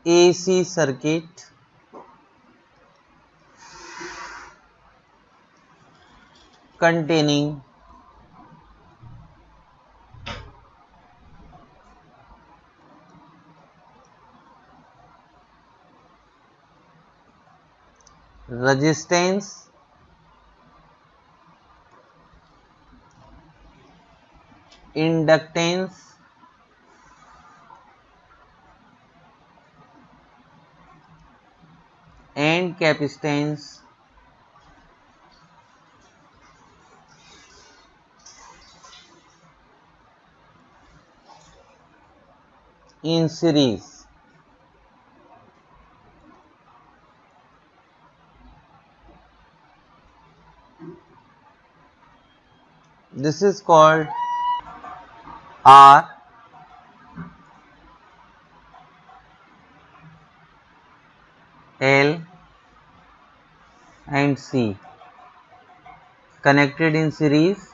AC circuit containing resistance, inductance, and capacitance in series. This is called R, L and C connected in series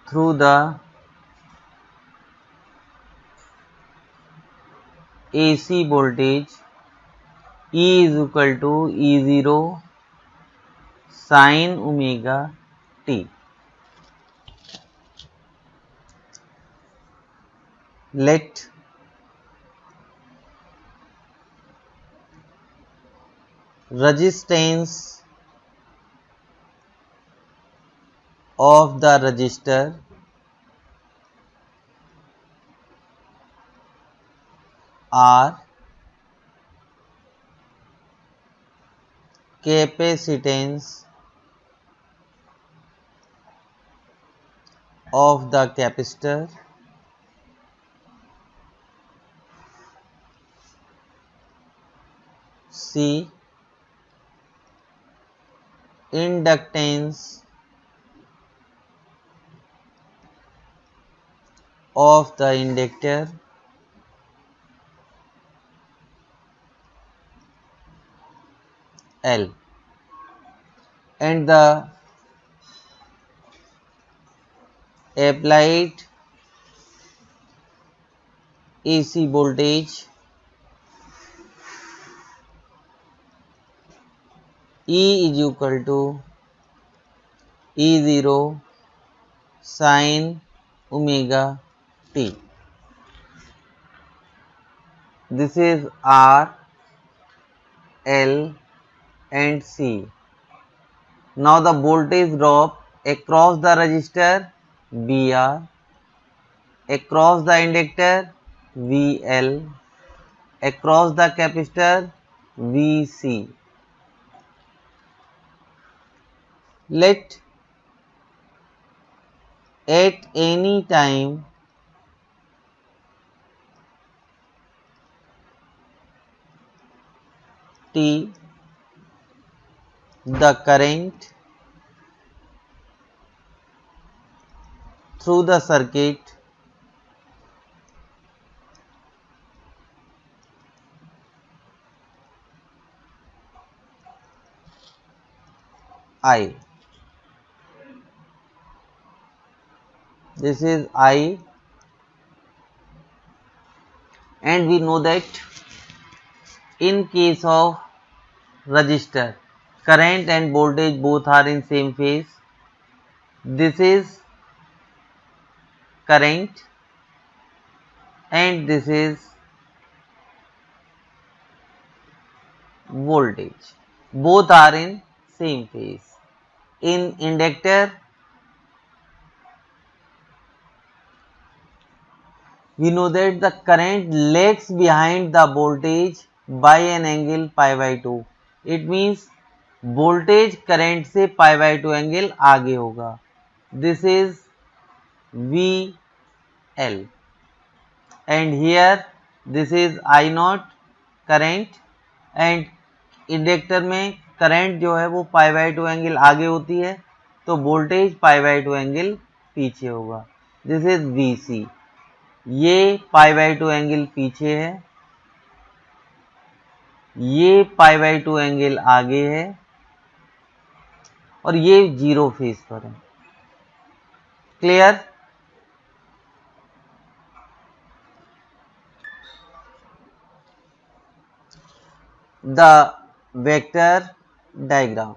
through the AC voltage. E is equal to E0 sin omega t. Let resistance of the resistor R, capacitance of the capacitor C, inductance of the inductor L, and the applied AC voltage E is equal to E0 sin omega t. This is R, L and C. Now the voltage drop across the resistor VR, across the inductor VL, across the capacitor VC. Let at any time t the current through the circuit I. This is I, and we know that in case of resistor, current and voltage both are in same phase. This is current and this is voltage. Both are in same phase. In inductor, we know that the current lags behind the voltage by an angle pi by 2. It means voltage current से pi by 2 angle आगे होगा. This is VL, and here this is I naught current, and inductor में current जो है वो पाई by 2 angle आगे होती है, तो वोल्टेज पाई बाई 2 एंगल पीछे होगा. This is VC. ये पाई बाई 2 एंगल पीछे है, ये पाई बाई 2 एंगल आगे है, और ये जीरो फेज पर है. Clear? the vector diagram.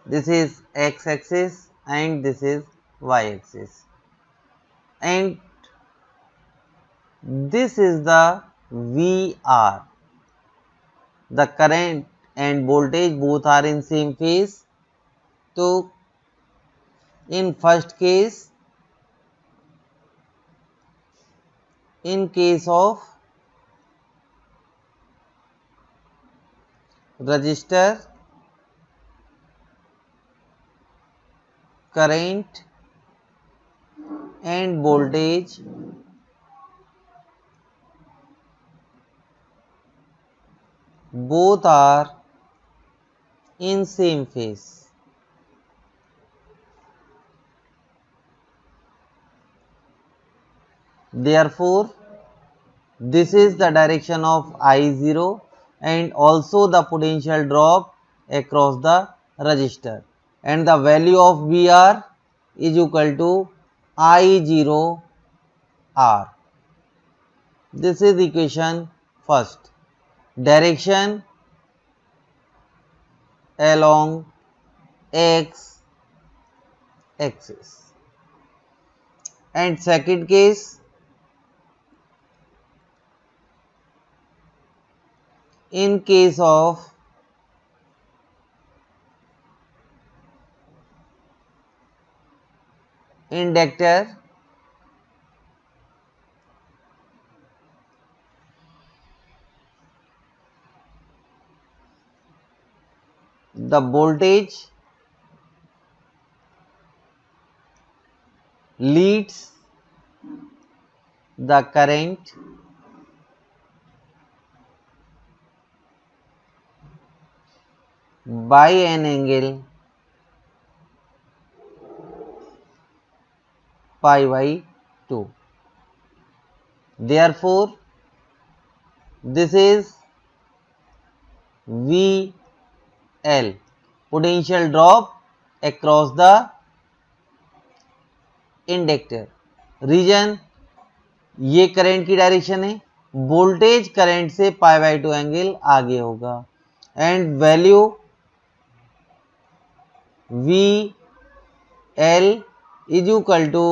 This is x-axis and this is y-axis, and this is the VR. The current and voltage both are in same phase. So in first case, in case of resistor, current and voltage both are in same phase. Therefore, this is the direction of I0 and also the potential drop across the resistor, and the value of VR is equal to I0 R. This is equation first. Direction along x axis. And second case, in case of inductor, the voltage leads the current by an angle pi by 2. Therefore, this is VL, potential drop across the inductor. Reason ये current की direction है, voltage current से pi by 2 angle आगे होगा, and value V L is equal to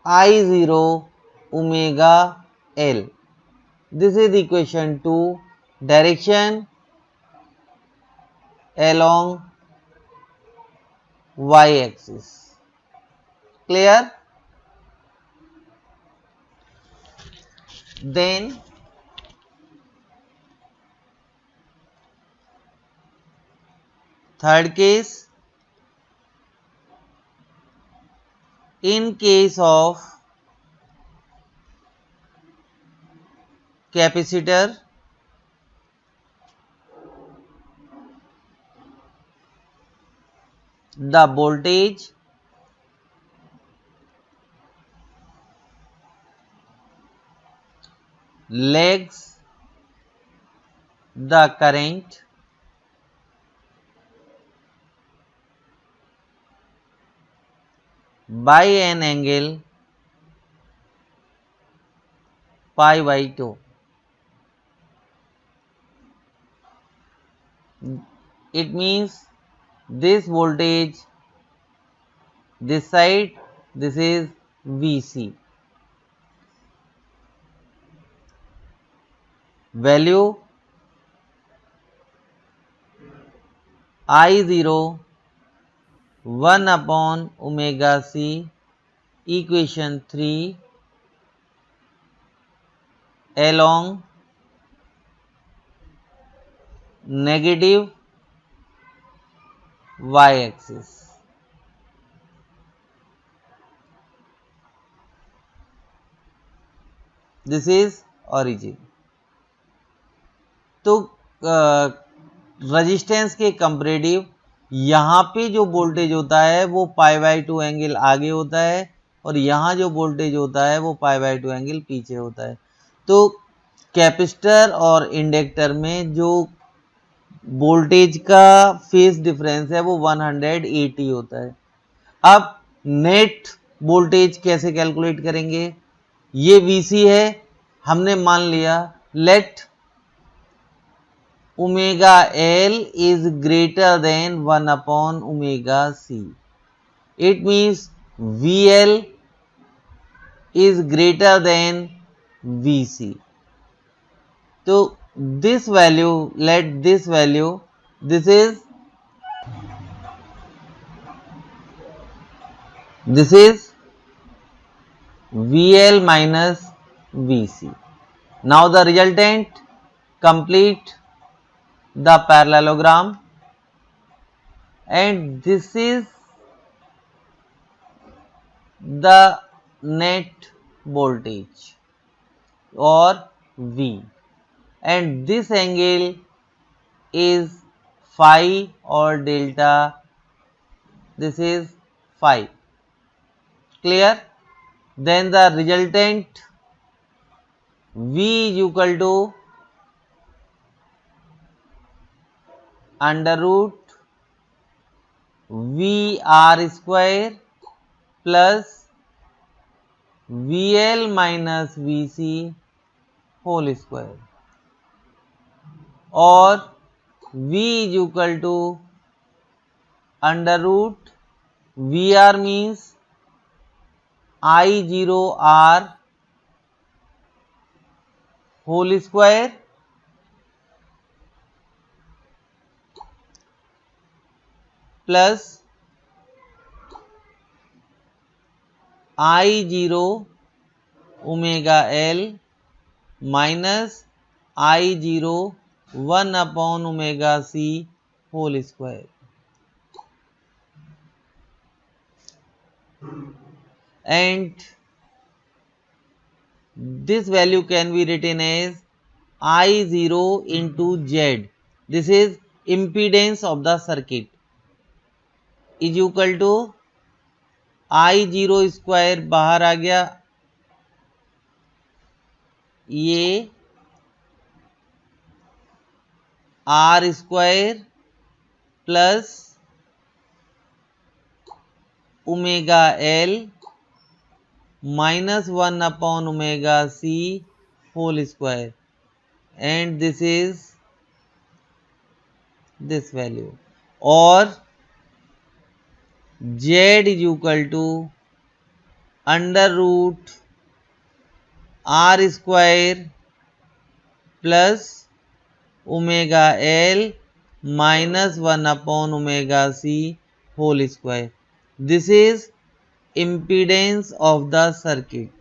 I0 omega L. This is equation 2. Direction along y axis. Clear? Then third case, in case of capacitor, the voltage lags the current by an angle pi by 2. It means this voltage, this side, this is VC. Value I0 1 upon omega c, equation 3, along negative y axis. This is origin. तो resistance के comparative यहाँ पे जो voltage होता है वो पाई by 2 angle आगे होता है, और यहाँ जो वोल्टेज होता है वो पाई बाई 2 एंगल पीछे होता है. तो कैपेसिटर और इंडक्टर में जो वोल्टेज का फेज डिफरेंस है वो 180 होता है. अब नेट वोल्टेज कैसे कैलकुलेट करेंगे? ये VC है, हमने मान लिया let omega L is greater than 1 upon omega C. It means VL is greater than VC. तो this value, let this value, this is VL minus VC. Now the resultant complete the parallelogram, and this is the net voltage or V, and this angle is phi or delta, this is phi. Clear? Then the resultant V is equal to under root VR square plus VL minus VC whole square, or V is equal to under root VR means I0R whole square plus I0 omega L minus I0 1 upon omega C whole square, and this value can be written as I0 into Z. This is impedance of the circuit, is equal to I0 square बाहर आ गया, ये R square plus omega L minus 1 upon omega C whole square, and this is this value, or Z is equal to under root R square plus omega L minus 1 upon omega C whole square. This is impedance of the circuit.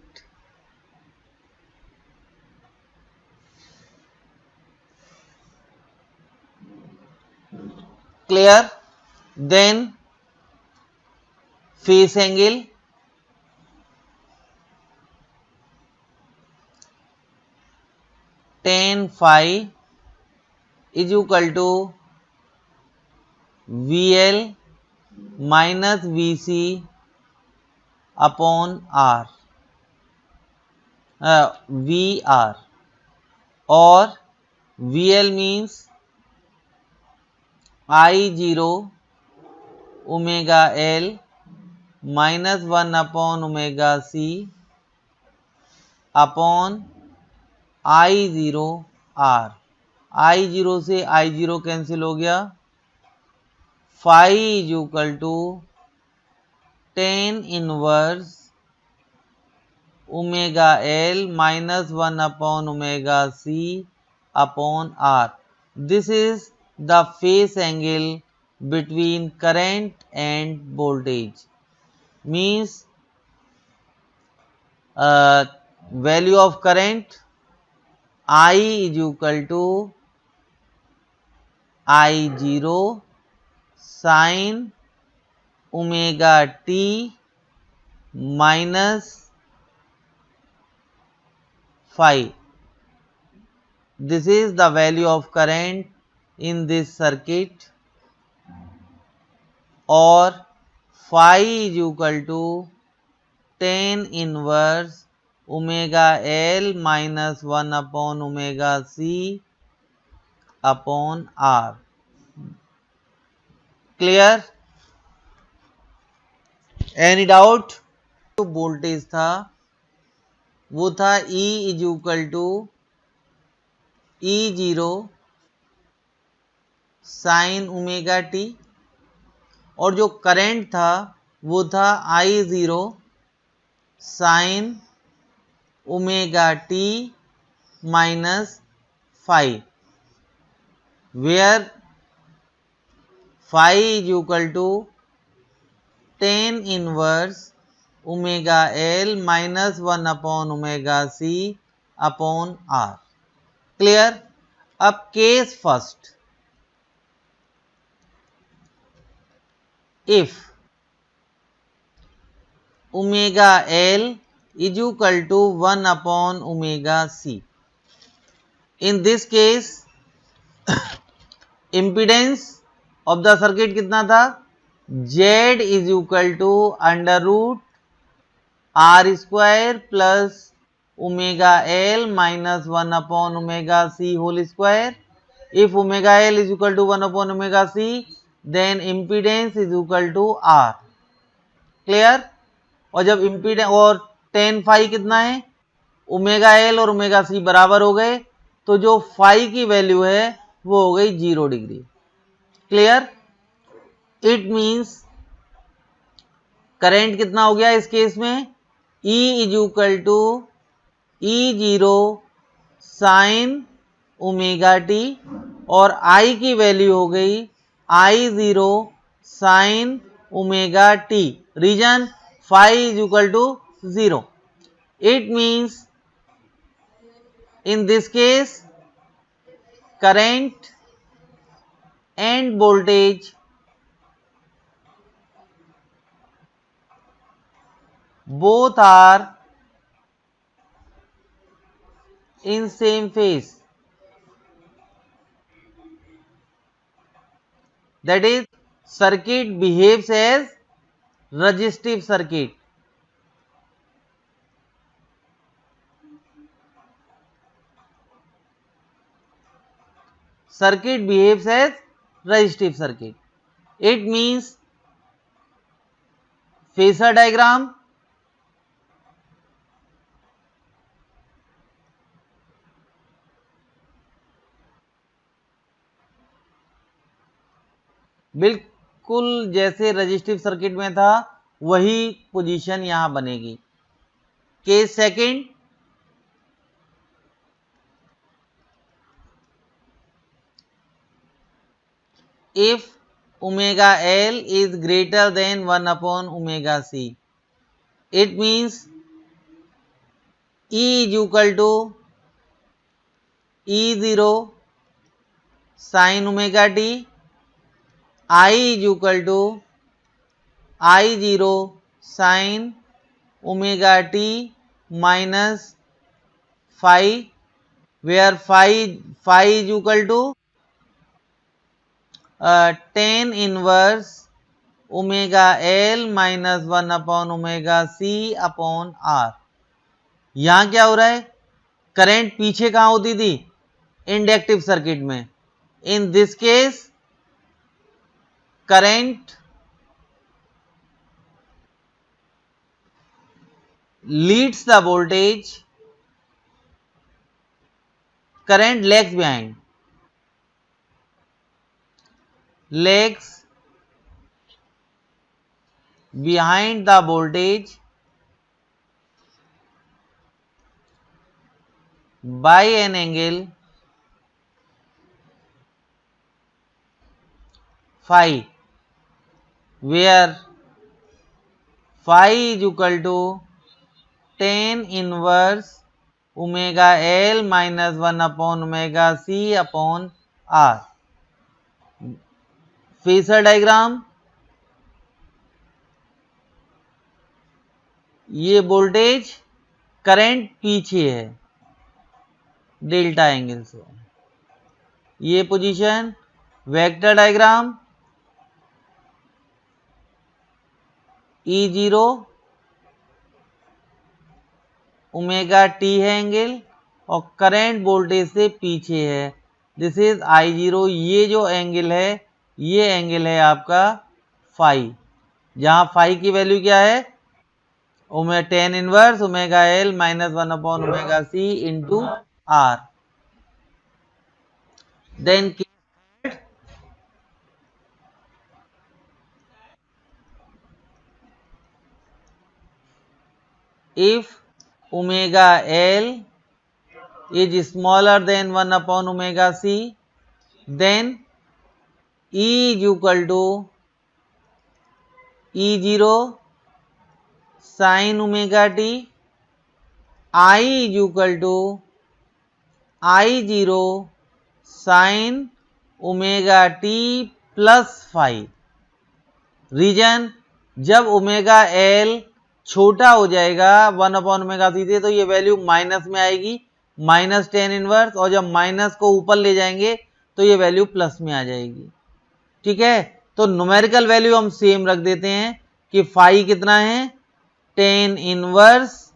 Clear? Then phase angle, tan phi is equal to VL minus VC upon R, VR, or VL means I0 omega L minus 1 upon omega C upon I0 R. I0 से I0 cancel हो गया, phi is equal to tan inverse omega L minus 1 upon omega C upon R. This is the phase angle between current and voltage. Means value of current I is equal to I0 sin omega t minus phi. This is the value of current in this circuit, or phi is equal to tan inverse omega L minus 1 upon omega C upon R. Clear? Any doubt? जो voltage था वो था E is equal to E0 sine omega T, और जो current था वो था I0 sine omega t minus phi, where phi is equal to tan inverse omega L minus 1 upon omega C upon R. Clear? अब case first, if omega L is equal to 1 upon omega C. In this case impedance of the circuit कितना था? Z is equal to under root R square plus omega L minus 1 upon omega C whole square. If omega L is equal to 1 upon omega C, then impedance is equal to R. Clear? और जब impedance और tan phi कितना है? Omega L और omega C बराबर हो गए, तो जो फाई की वैल्यू है वो हो गई 0 degree. Clear? It means current कितना हो गया इस केस में? E is equal to E0 sine omega T, और I की वैल्यू हो गई I0 sine omega T, reason phi is equal to 0. It means in this case current and voltage both are in same phase, that is circuit behaves as resistive circuit. Circuit behaves as resistive circuit. It means phasor diagram बिल्कुल जैसे resistive circuit में था वही position यहां बनेगी। Case second, if omega L is greater than 1 upon omega C, it means E is equal to E0 sin omega t, I is equal to I0 sin omega t minus phi, where phi is equal to tan inverse omega L minus 1 upon omega C upon R। यहां क्या हो रहा है? Current पीछे कहां होती थी? Inductive circuit में। In this case current leads the voltage, current lags behind, lags behind the voltage by an angle phi, where phi is equal to tan inverse omega L minus 1 upon omega C upon R। Phasor diagram, ये voltage current पीछे है delta angle से, ये position vector diagram, E0 omega T है angle, और current voltage से पीछे है, दिस इज I0। ये जो एंगल है ये एंगल है आपका फाई, जहां फाई की वैल्यू क्या है, tan inverse omega L minus 1 upon omega C into R. Then if omega L is smaller than 1 upon omega c, then E is equal to E0 sin omega t, I is equal to I0 sin omega t plus phi. Reason, जब omega L छोटा हो जाएगा 1 upon omega सी से तो ये value minus में आएगी, minus tan inverse, और जब माइनस को ऊपर ले जाएंगे तो ये वैल्यू प्लस में आ जाएगी। ठीक है, तो न्यूमेरिकल वैल्यू हम सेम रख देते हैं कि फाई कितना है, tan inverse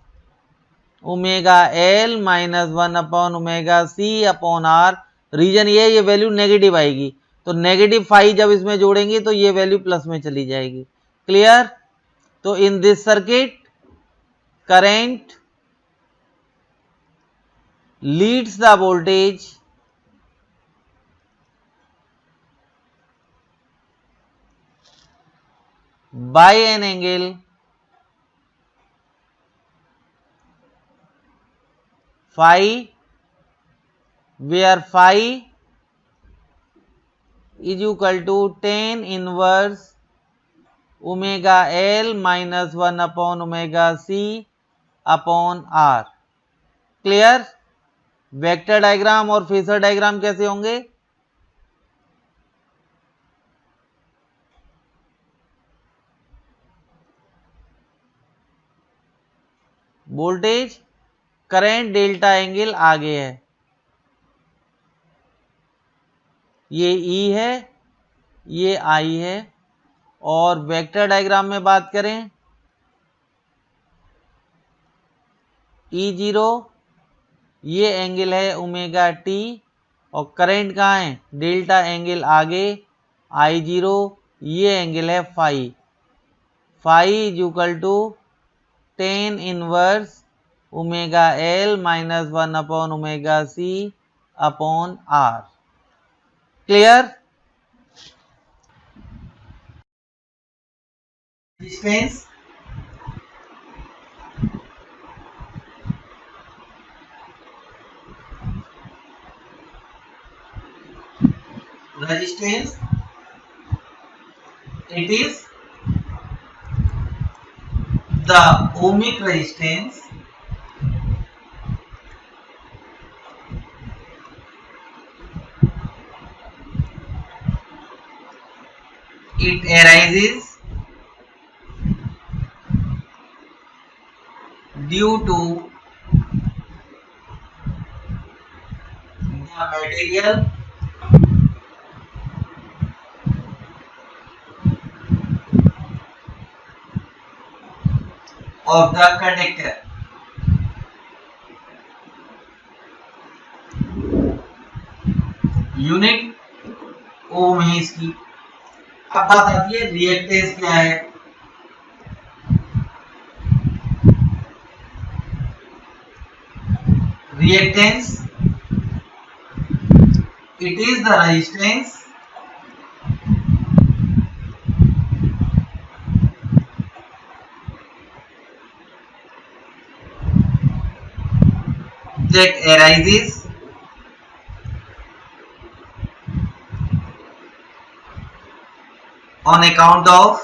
omega L minus 1 upon omega C upon R. Reason ये वैल्यू नेगेटिव आएगी, तो नेगेटिव फाई जब इसमें जोड़ेंगे तो ये वैल्यू प्लस में चली जाएगी। क्लियर? तो in this circuit current leads the voltage by an angle phi, where phi is equal to tan inverse omega L minus 1 upon omega c upon r। Clear? Vector diagram और phasor diagram कैसे होंगे? Voltage current delta angle आगे है, ये E है, ये I है, और वेक्टर डायग्राम में बात करें E0 ये एंगल है ओमेगा टी, और करंट कहाँ है, डेल्टा एंगल आगे, I0 ये एंगल है phi. Phi is equal to tan inverse omega L minus 1 upon omega C upon R. Clear? Resistance resistance, it is the ohmic resistance it arises due to the material of the conductor। Unit ओम है इसकी। अब बात आती है reactance क्या है। Reactance it is the resistance that arises on account of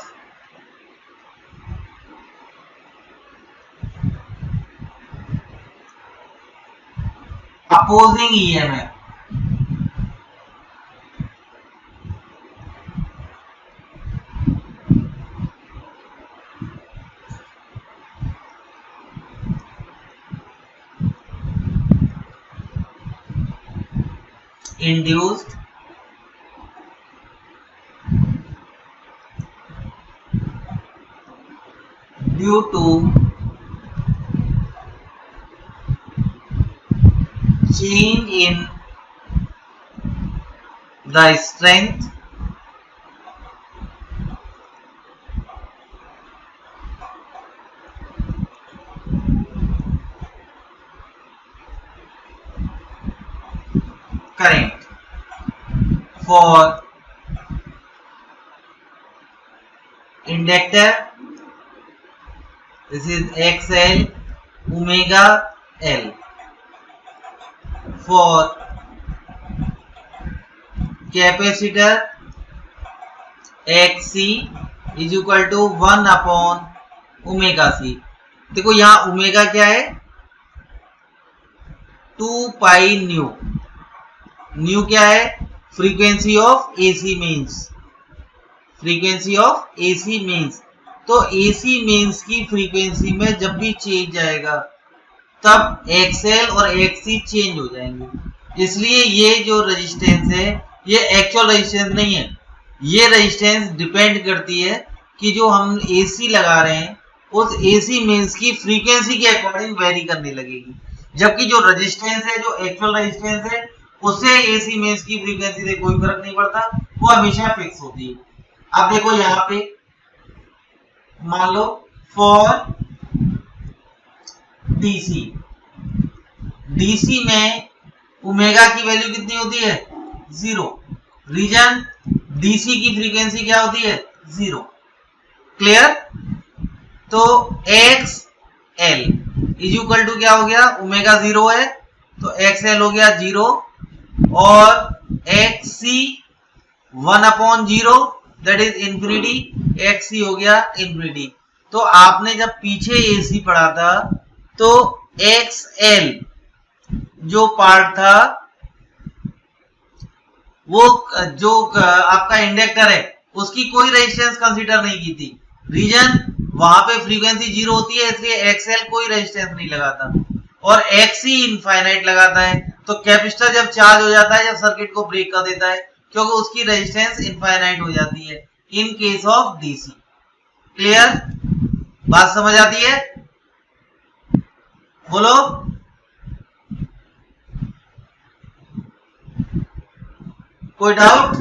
opposing EMF। induced due to change in the strength for inductor, this is XL omega L. For capacitor, XC is equal to 1 upon omega C. देखो यहां omega क्या है, 2 pi nu. New क्या है, frequency of AC means. Frequency of AC means. तो AC means की frequency में जब भी चेंज आएगा तब एक्सएल और एक्ससी चेंज हो जाएंगे. इसलिए ये जो रेजिस्टेंस है ये एक्चुअल रेजिस्टेंस नहीं है. ये रेजिस्टेंस डिपेंड करती है कि जो हम एसी लगा रहे हैं उस एसी मीन्स की फ्रीक्वेंसी के अकॉर्डिंग वेरी करने लगेगी. जबकि जो रेजिस्टेंस है, जो एक्चुअल रेजिस्टेंस है, उससे एसी मीन्स की फ्रीक्वेंसी से कोई फर्क नहीं पड़ता, वो हमेशा फिक्स होती है. अब देखो यहाँ पे मान लो फॉर डीसी, डीसी में ओमेगा की वैल्यू कितनी होती है, 0. रीजन डीसी की फ्रीक्वेंसी क्या होती है, 0. क्लियर. तो X L is equal to क्या हो गया, ओमेगा 0 है तो एक्स एल हो गया 0 और X C 1 upon 0 that is infinity, X C हो गया इंफिनिटी. तो आपने जब पीछे एसी पढ़ा था तो एक्स एल जो पार्ट था वो जो आपका इंडक्टर है उसकी कोई रेजिस्टेंस कंसीडर नहीं की थी. रीजन वहां पे फ्रीक्वेंसी 0 होती है इसलिए एक्सएल कोई रेजिस्टेंस नहीं लगाता और एक्सी इनफाइनाइट लगाता है. तो कैपेसिटर जब चार्ज हो जाता है, जब सर्किट को ब्रेक कर देता है, क्योंकि उसकी रेजिस्टेंस इनफाइनाइट हो जाती है in case of DC. Clear, बात समझ आती है, बोलो. कोई डाउट?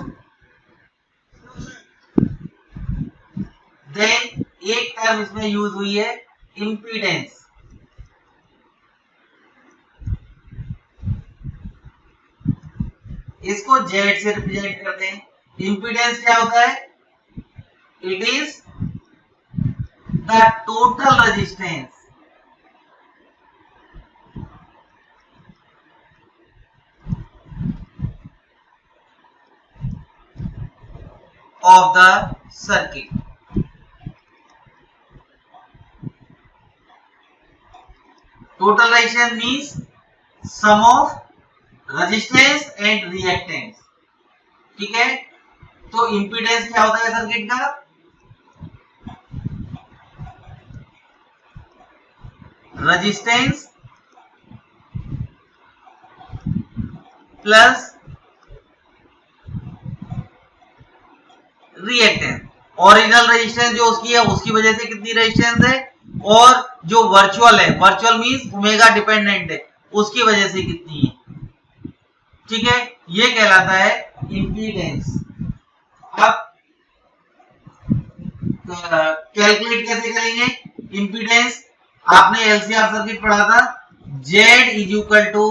देन एक टर्म इसमें यूज हुई है इंपीडेंस. इसको जेड से रिप्रेजेंट करते हैं. इंपीडेंस क्या होता है, it is the total resistance of the circuit. Total resistance means sum of resistance and reactance. ठीक है. तो impedance क्या होता है सर्किट का, resistance plus reactance. Original resistance जो उसकी है उसकी वजह से कितनी रेजिस्टेंस है, और जो वर्चुअल है, वर्चुअल मींस ओमेगा डिपेंडेंट है, उसकी वजह से कितनी है. ठीक है, ये कहलाता है इंपीडेंस. अब कैलकुलेट कैसे करेंगे इंपीडेंस. आपने एलसीआर सर्किट पढ़ा था, Z is equal to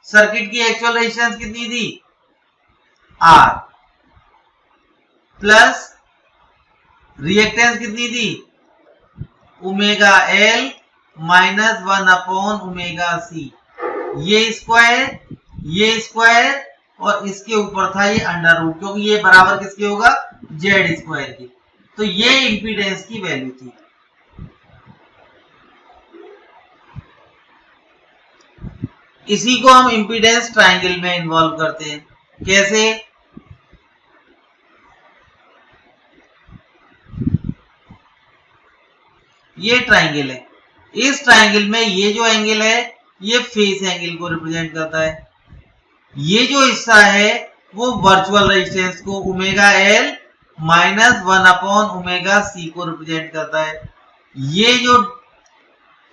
circuit की एक्चुअल रेजिस्टेंस कितनी थी, R, प्लस रिएक्टेंस कितनी थी, omega L minus 1 upon omega C. ये स्क्वायर और इसके ऊपर था ये अंडर रूट, क्योंकि ये बराबर किसके होगा, जेड स्क्वायर की. तो ये इंपीडेंस की वैल्यू थी. इसी को हम इंपीडेंस ट्रायंगल में इन्वॉल्व करते हैं. कैसे, ये ट्रायंगल है, इस ट्रायंगल में ये जो एंगल है ये फेस एंगल को रिप्रेजेंट करता है. ये जो हिस्सा है वो वर्चुअल रेजिस्टेंस को omega L minus 1 upon omega C को रिप्रेजेंट करता है. ये जो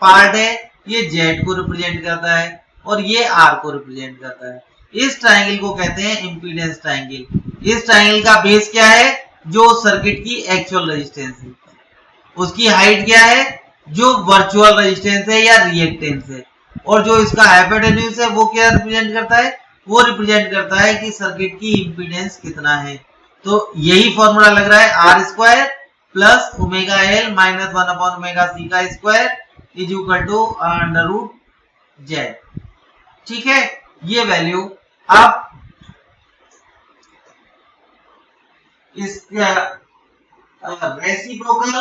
पार्ट है ये जेड को रिप्रेजेंट करता है और ये आर को रिप्रेजेंट करता है. इस ट्रायंगल को कहते हैं इंपीडेंस ट्रायंगल. इस ट्रायंगल का बेस क्या है, जो सर्किट की एक्चुअल रेजिस्टेंस है. उसकी हाइट क्या है, जो वर्चुअल रेजिस्टेंस है या रिएक्टेंस है. और जो इसका हाइपोटेन्यूज है वो क्या रिप्रेजेंट करता है, वो रिप्रेजेंट करता है कि सर्किट की इम्पीडेंस कितना है। तो यही फॉर्मूला लग रहा है, R square plus omega L minus 1 upon omega C का square is equal to under root Z. ठीक है, ये वैल्यू आप इसका reciprocal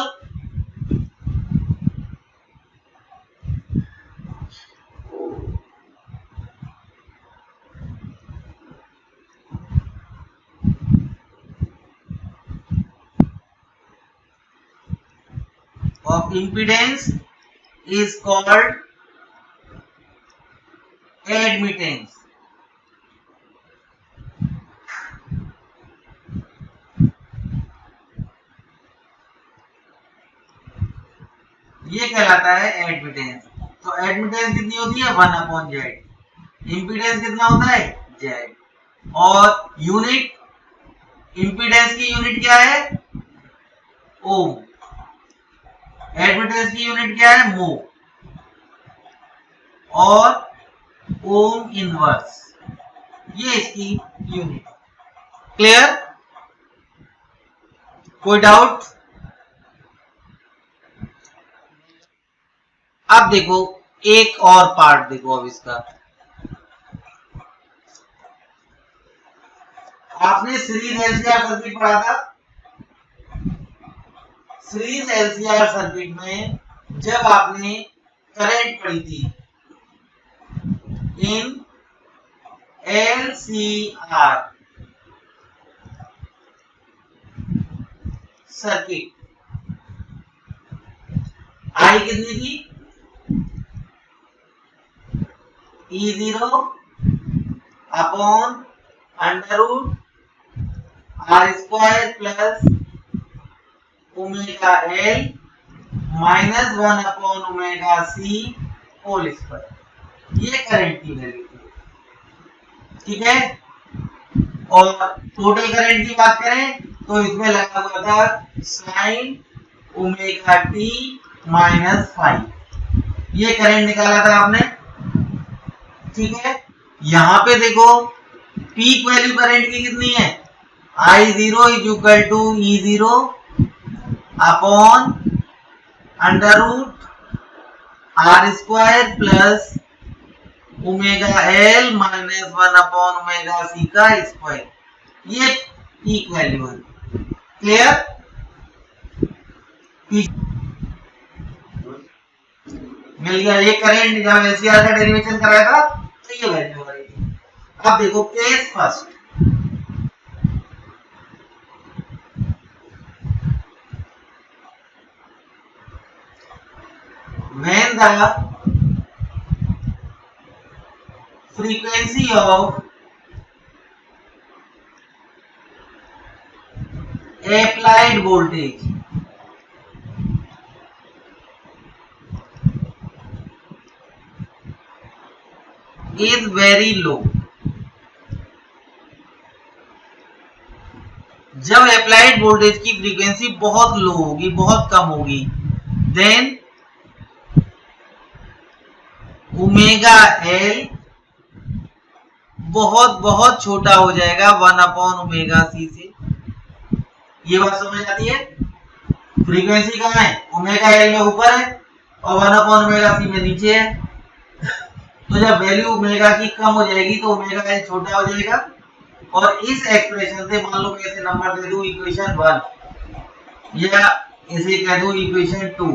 of impedance is called admittance. ये कहलाता है एडमिटेंस। तो एडमिटेंस कितनी होती है, 1 अपॉन जेड। इम्पीडेंस कितना होता है, जेड। और यूनिट, इम्पीडेंस की यूनिट क्या है, ओम। एडमिटेंस की यूनिट क्या है, मो। और ओम इनवर्स, ये इसकी यूनिट। क्लियर, कोई डाउट? अब देखो एक और पार्ट देखो। अब इसका आपने सीरीज एलसीआर सर्किट पढ़ा था। सीरीज एलसीआर सर्किट में जब आपने करंट पढ़ी थी इन एलसीआर सर्किट, आई कितनी थी, E0 upon under root R square plus omega L minus 1 upon omega C whole square. ये करंट की वैल्यू थी। ठीक है, और टोटल करंट की बात करें तो इसमें लगा हुआ था साइन ओमेगा टी माइनस 5। ये करंट निकाला था आपने। ठीक है, यहां पे देखो पीक वैल्यू करंट की कितनी है, I0 is equal to E0 upon under root R square plus omega L minus 1 upon omega C का स्क्वायर। ये पीक वैल्यू है। क्लियर, मिल गया। ये करंट जब एलसीआर का डेरिवेशन कराया था तो ये वैल्यू आ रही थी। अब देखो case first, when the frequency of applied voltage is very low, जब अप्लाइड वोल्टेज की फ्रीक्वेंसी बहुत लो होगी, बहुत कम होगी, देन ओमेगा एल बहुत बहुत छोटा हो जाएगा 1 अपॉन ओमेगा सी से। ये बात समझ आती है? फ्रीक्वेंसी कहाँ है, ओमेगा एल में ऊपर है और 1 अपॉन ओमेगा सी में नीचे है। तो जब वैल्यू ओमेगा की कम हो जाएगी तो ओमेगा एल छोटा हो जाएगा। और इस एक्सप्रेशन से मान लो मैं ऐसे नंबर दे दूं इक्वेशन 1 या इसे कह दूं इक्वेशन 2।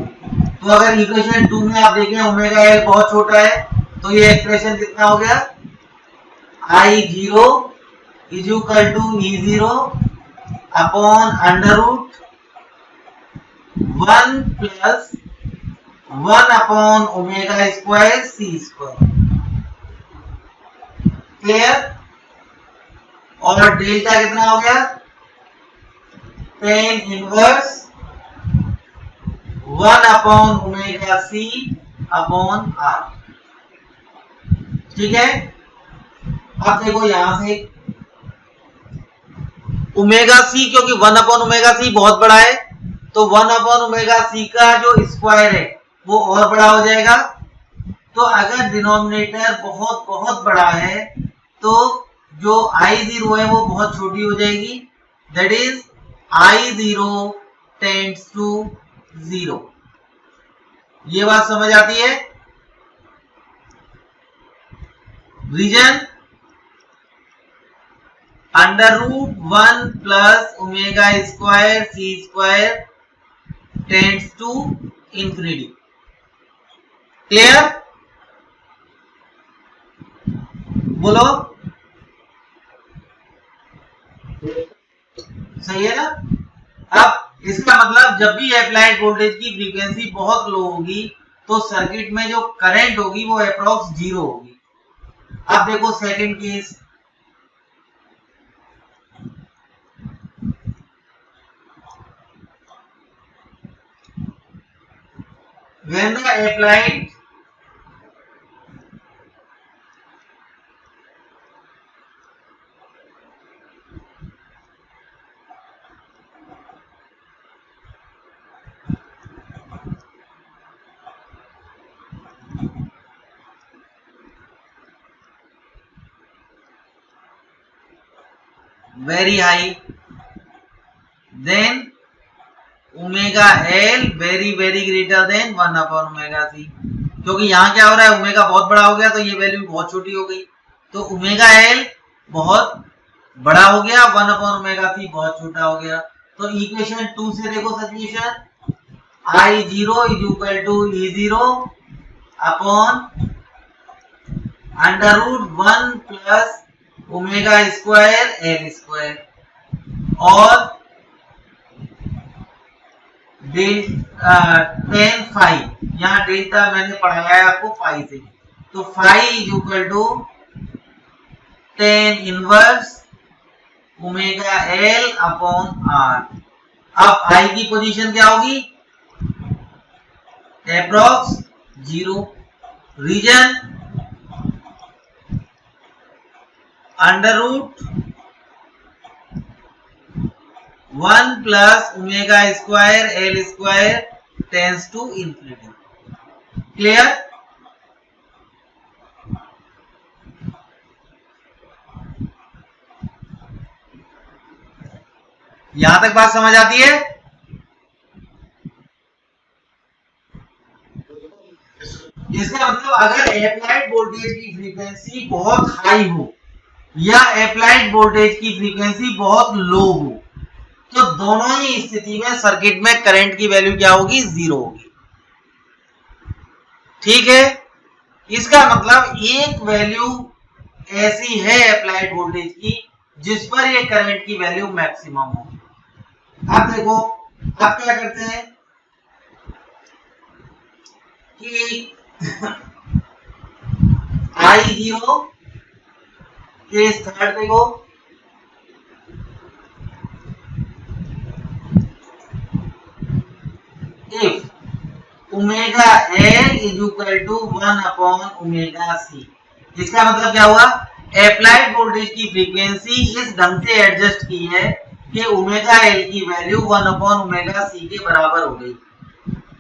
तो अगर इक्वेशन 2 में आप देखें ओमेगा एल बहुत छोटा है तो ये एक्सप्रेशन कितना हो गया, I0 is equal to E0 upon under root 1 plus 1 upon omega square C square. Clear, और डेल्टा कितना हो गया, tan inverse 1 upon omega C upon R. ठीक है, अब देखो यहां से ओमेगा सी, क्योंकि 1 अपॉन ओमेगा सी बहुत बड़ा है तो 1 अपॉन ओमेगा सी का जो स्क्वायर है वो और बड़ा हो जाएगा। तो अगर डिनोमिनेटर बहुत बहुत बड़ा है तो जो I0 है वो बहुत छोटी हो जाएगी, that is I0 tends to 0। ये बात समझ आती है? Reason √1 plus omega square C square tends to infinity. Clear? बोलो, सही है ना? अब इसका मतलब जब भी अप्लाइड वोल्टेज की फ्रीक्वेंसी बहुत लो होगी तो सर्किट में जो करंट होगी वो अप्रॉक्स 0 होगी। अब देखो second case, when the applied very high, then omega L very greater than 1 upon omega C. क्योंकि यहाँ क्या हो रहा है, ओमेगा बहुत बड़ा हो गया तो ये वैल्यू बहुत छोटी हो गई, तो ओमेगा एल बहुत बड़ा हो गया, 1 अपॉन ओमेगा सी बहुत छोटा हो गया। तो इक्वेशन 2 से देखो substitution, I0 is equal to E0 upon √1 plus omega square L square और टेन फाइव, यहाँ डेल्टा मैंने पढ़ाया है आपको फाइव से, तो phi is equal to tan inverse omega L upon R. अब आई की पोजीशन क्या होगी, approx 0। Reason √1 plus omega square L square tends to infinity. Clear? यहां तक बात समझ आती है? इसका मतलब अगर अप्लाइड वोल्टेज की फ्रीक्वेंसी बहुत हाई हो या अप्लाइड वोल्टेज की फ्रीक्वेंसी बहुत लो हो तो दोनों ही स्थिति में सर्किट में करंट की वैल्यू क्या होगी, 0 होगी। ठीक है, इसका मतलब एक वैल्यू ऐसी है अप्लाइड वोल्टेज की जिस पर ये करंट की वैल्यू मैक्सिमम होगी। अब देखो, अब क्या करते हैं कि I0 केस थर्ड देखो, if omega L is equal to 1 upon omega C. इसका मतलब क्या हुआ, अप्लाइड वोल्टेज की फ्रीक्वेंसी इस ढंग से एडजस्ट की है कि ओमेगा एल की वैल्यू 1 अपॉन ओमेगा सी के बराबर हो गई।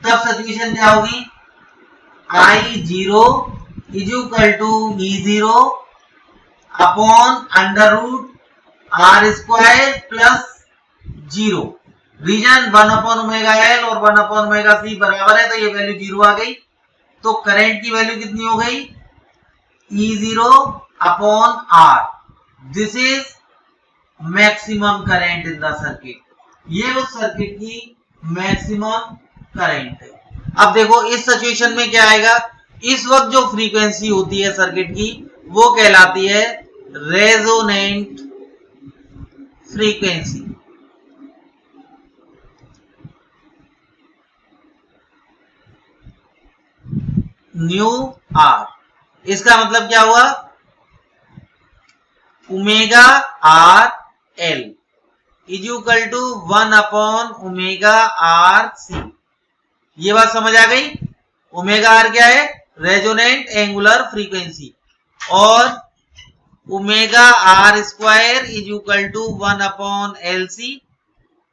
तब सिचुएशन क्या होगी, I0 is equal to E0 upon √r square plus 0। Reason 1 upon omega L और 1 अपॉन ओमेगा सी बराबर है तो ये वैल्यू 0 आ गई। तो करंट की वैल्यू कितनी हो गई, E0 upon R। This is maximum current in the circuit. ये उस सर्किट की मैक्सिमम करंट है। अब देखो इस सिचुएशन में क्या आएगा, इस वक्त जो फ्रीक्वेंसी होती है सर्किट की वो कहलाती है रेजोनेंट फ्रीक्वेंसी। New are. इसका मतलब क्या हुआ, omega R L is equal to 1 upon omega R C. ये बात समझ आ गई? ओमेगा आर क्या है, रेजोनेंट एंगुलर फ्रीक्वेंसी, और omega R square is equal to 1 upon L C,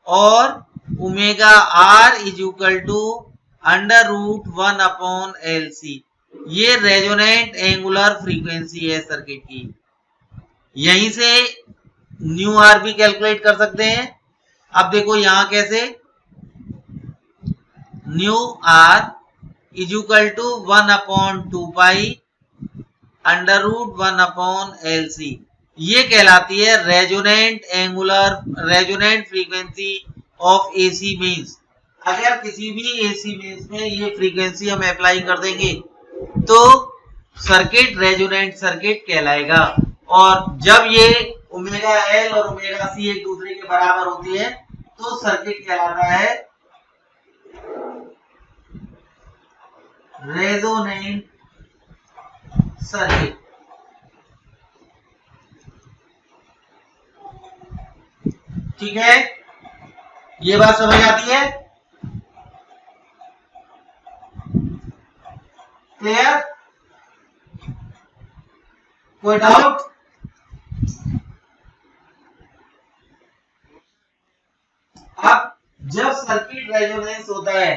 और omega R is equal to √1 upon L C. ये रेजोनेंट एंगुलर फ्रीक्वेंसी है सर्किट की। यहीं से न्यू आर भी कैलकुलेट कर सकते हैं। अब देखो यहां कैसे, nu R is equal to 1/2 pi under root 1/LC। ये कहलाती है resonant frequency of AC means. अगर किसी भी एसी मीन्स में ये फ्रीक्वेंसी हम अप्लाई कर देंगे तो सर्किट रेजोनेंट सर्किट कहलाएगा। और जब ये ओमेगा एल और ओमेगा सी एक दूसरे के बराबर होती है तो सर्किट कहलाता है रेजोनेंट सर्किट। ठीक है, ये बात समझ आती है? क्लियर? कोई डाउट? अब जब सर्किट रेजोनेंस होता है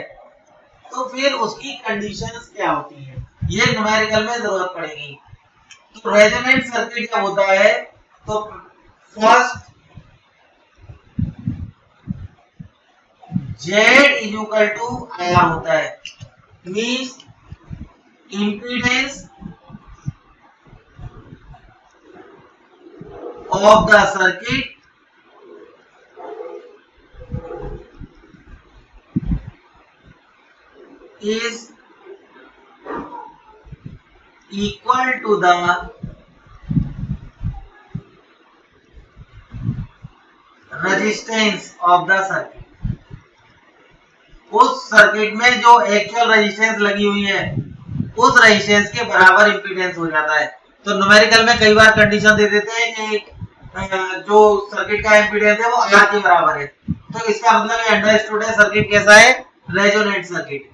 तो फिर उसकी कंडीशंस क्या होती है, ये न्यूमेरिकल में जरूरत पड़ेगी। तो रेजोनेंट सर्किट जब होता है तो first Z is equal to R होता है, means impedance of the circuit is equal to the resistance of the circuit। उस सर्किट में जो एक्चुअल रेजिस्टेंस लगी हुई है उस रेजिस्टेंस के बराबर इंपीडेंस हो जाता है। तो न्यूमेरिकल में कई बार कंडीशन दे देते हैं कि जो सर्किट का इंपीडेंस है वो आर के बराबर है, तो इसका मतलब ये अंडरस्टूड है सर्किट कैसा है, रेजोनेंट सर्किट।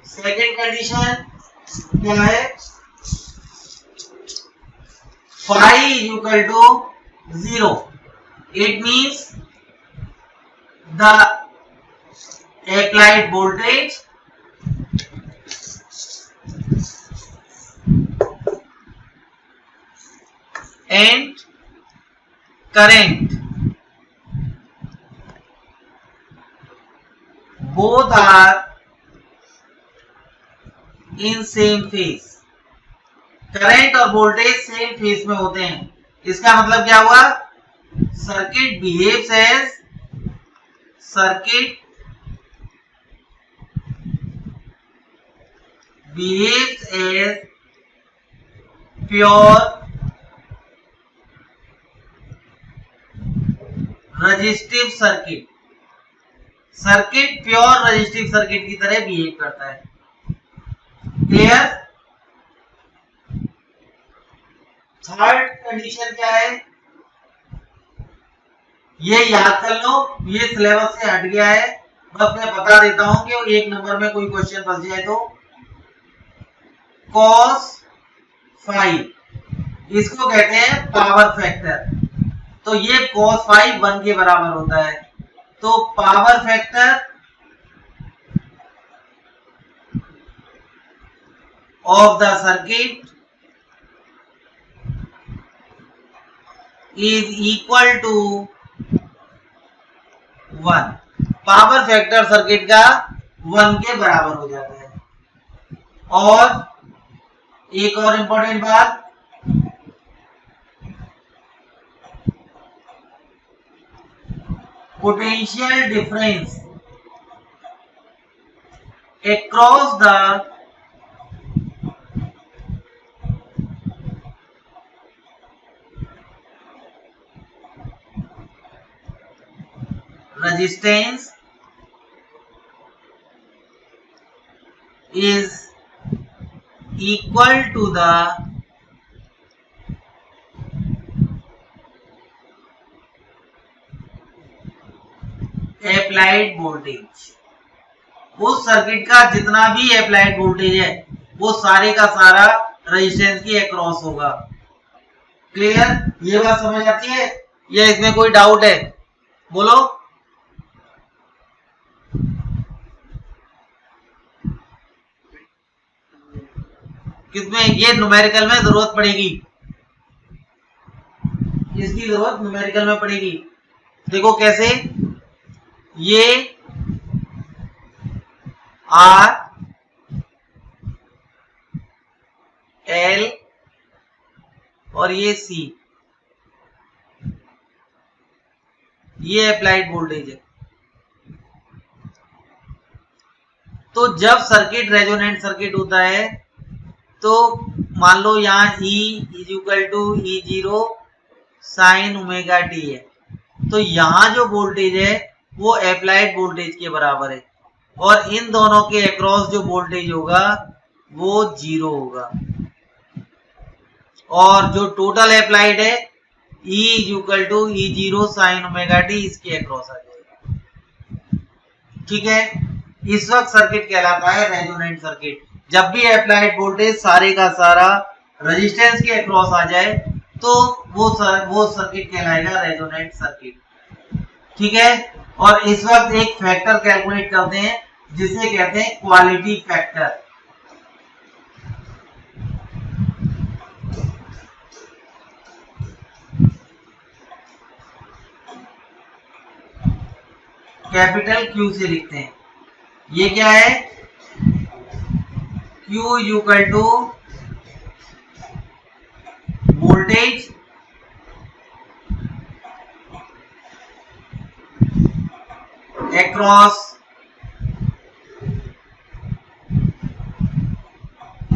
सेकंड कंडीशन क्या है, phi equal to 0। It means the applied voltage and current both are in same phase। Current और वोल्टेज सेम फेज में होते हैं। इसका मतलब क्या हुआ, circuit behaves as pure resistive circuit. Circuit pure resistive circuit की तरह बिहेव करता है। क्लियर? थर्ड कंडीशन क्या है, ये याद कर लो, ये सिलेबस से हट गया है, बस मैं बता देता हूं कि एक नंबर में कोई क्वेश्चन फंस जाए तो cos फाई, इसको कहते हैं पावर फैक्टर। तो ये cos फाई 1 के बराबर होता है। तो power factor of the circuit is equal to 1। Power factor circuit का 1 के बराबर हो जाता है। और एक और इंपॉर्टेंट बात, potential difference across the resistance is equal to the applied voltage। उस सर्किट का जितना भी अप्लाइड वोल्टेज है वो सारे का सारा रेजिस्टेंस की अक्रॉस होगा। क्लियर? ये बात समझ आती है या इसमें कोई डाउट है? बोलो। किसमें, ये न्यूमेरिकल में जरूरत पड़ेगी, इसकी जरूरत न्यूमेरिकल में पड़ेगी। देखो कैसे, ये आर एल और ये सी, ये अप्लाइड वोल्टेज है। तो जब सर्किट रेजोनेंट सर्किट होता है तो मान लो यहाँ E is equal to E0 sine omega T है, तो यहाँ जो वोल्टेज है वो अप्लाइड वोल्टेज के बराबर है, और इन दोनों के अक्रॉस जो वोल्टेज होगा वो 0 होगा, और जो टोटल अप्लाइड है E is equal to E0 sine omega T इसके अक्रॉस आ जाएगा। ठीक है, इस वक्त सर्किट कहलाता है रेजोनेंट सर्किट। जब भी अप्लाइड वोल्टेज सारे का सारा रेजिस्टेंस के अक्रॉस आ जाए तो वो सर्किट कहलाएगा रेजोनेंट सर्किट। ठीक है, और इस वक्त एक फैक्टर कैलकुलेट करते हैं जिसे कहते हैं क्वालिटी फैक्टर। कैपिटल Q से लिखते हैं। ये क्या है, Q equal to voltage across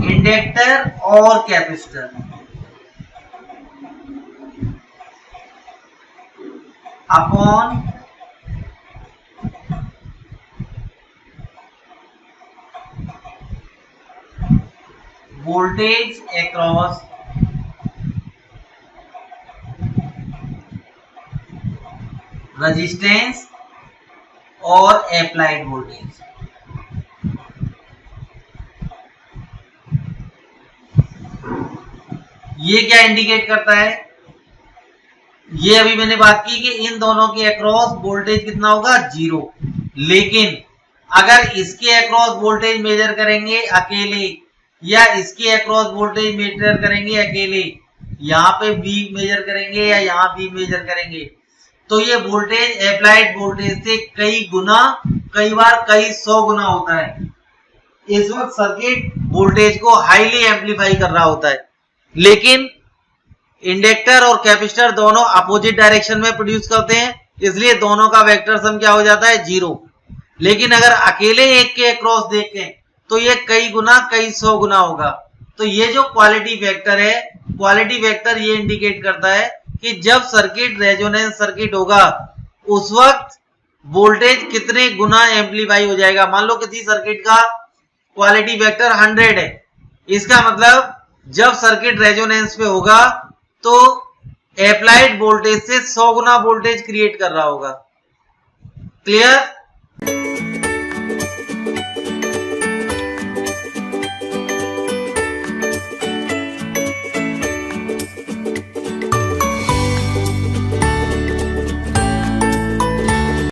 inductor और capacitor upon voltage across resistance और अप्लाइड वोल्टेज। ये क्या इंडिकेट करता है, ये अभी मैंने बात की कि इन दोनों के अक्रॉस वोल्टेज कितना होगा, 0। लेकिन अगर इसके अक्रॉस वोल्टेज मेजर करेंगे अकेले या इसके अक्रॉस वोल्टेज मेजर करेंगे अकेले, यहाँ पे बी मेजर करेंगे या यहाँ बी मेजर करेंगे, तो ये वोल्टेज अप्लाइड वोल्टेज से कई गुना, कई बार कई 100 गुना होता है। इस वक्त सर्किट वोल्टेज को हाईली एम्पलीफाई कर रहा होता है, लेकिन इंडक्टर और कैपेसिटर दोनों अपोजिट डायरेक्शन में प्रोड्यूस करते हैं, इसलिए दोनों का वेक्टर सम क्या हो जाता है, 0। लेकिन अगर अकेले एक के अक्रॉस देखें तो ये कई गुना, कई 100 गुना होगा। तो ये जो क्वालिटी फैक्टर है, क्वालिटी फैक्टर ये इंडिकेट करता है कि जब सर्किट रेजोनेंस सर्किट होगा उस वक्त वोल्टेज कितने गुना एम्पलीफाई हो जाएगा। मान लो किसी सर्किट का क्वालिटी फैक्टर 100 है, इसका मतलब जब सर्किट रेजोनेंस पे होगा तो अप्लाइड वोल्टेज से 100 गुना वोल्टेज क्रिएट कर रहा होगा। क्लियर?